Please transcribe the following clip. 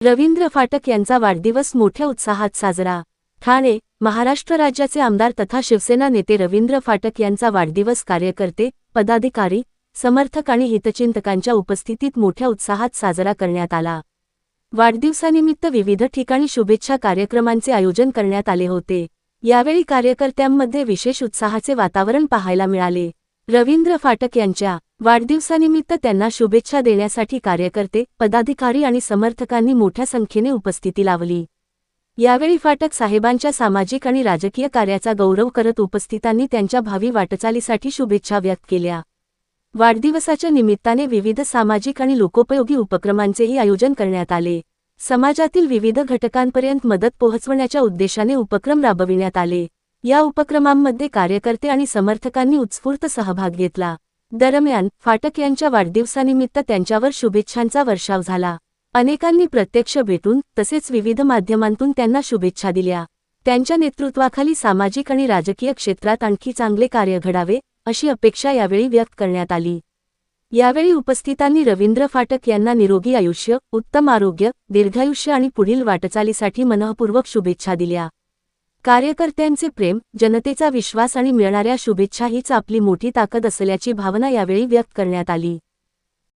रवींद्र फाटक यांचा वाढदिवस मोठ्या उत्साहात साजरा। ठाणे, महाराष्ट्र राज्याचे आमदार तथा शिवसेना नेते रवींद्र फाटक यांचा वाढदिवस कार्यकर्ते, पदाधिकारी, समर्थक आणि हितचिंतकांच्या उपस्थितीत मोठ्या उत्साहात साजरा करण्यात आला। वाढदिवसानिमित्त विविध ठिकाणी शुभेच्छा कार्यक्रमांचे आयोजन करण्यात आले होते। यावेळी कार्यकर्त्यांमध्ये विशेष उत्साहाचे वातावरण पाहायला मिळाले। रवींद्र फाटक यांच्या वाढदिवसानिमित्त त्यांना शुभेच्छा देण्यासाठी कार्यकर्ते, पदाधिकारी आणि समर्थकांनी मोठ्या संख्येने उपस्थिती लावली। यावेळी फाटक साहेबांच्या सामाजिक आणि राजकीय कार्याचा गौरव करत उपस्थितांनी त्यांच्या भावी वाटचालीसाठी शुभेच्छा व्यक्त केल्या। वाढदिवसाच्या निमित्ताने विविध सामाजिक आणि लोकोपयोगी उपक्रमांचेही आयोजन करण्यात आले। समाजातील विविध घटकांपर्यंत मदत पोहोचवण्याच्या उद्देशाने उपक्रम राबविण्यात आले। या उपक्रमांमध्ये कार्यकर्ते आणि समर्थकांनी उत्स्फूर्त सहभाग घेतला। दरम्यान, फाटक यांच्या वाढदिवसानिमित्त त्यांच्यावर शुभेच्छांचा वर्षाव झाला। अनेकांनी प्रत्यक्ष भेटून तसेच विविध माध्यमांतून त्यांना शुभेच्छा दिल्या। त्यांच्या नेतृत्वाखाली सामाजिक आणि राजकीय क्षेत्रात आणखी चांगले कार्य घडावे, अशी अपेक्षा यावेळी व्यक्त करण्यात आली। यावेळी उपस्थितांनी रवींद्र फाटक यांना निरोगी आयुष्य, उत्तम आरोग्य, दीर्घायुष्य आणि पुढील वाटचालीसाठी मनःपूर्वक शुभेच्छा दिल्या। कार्यकर्त्यांचे प्रेम, जनतेचा विश्वास आणि मिळणाऱ्या शुभेच्छा हीच आपली मोठी ताकद असल्याची भावना यावेळी व्यक्त करण्यात आली।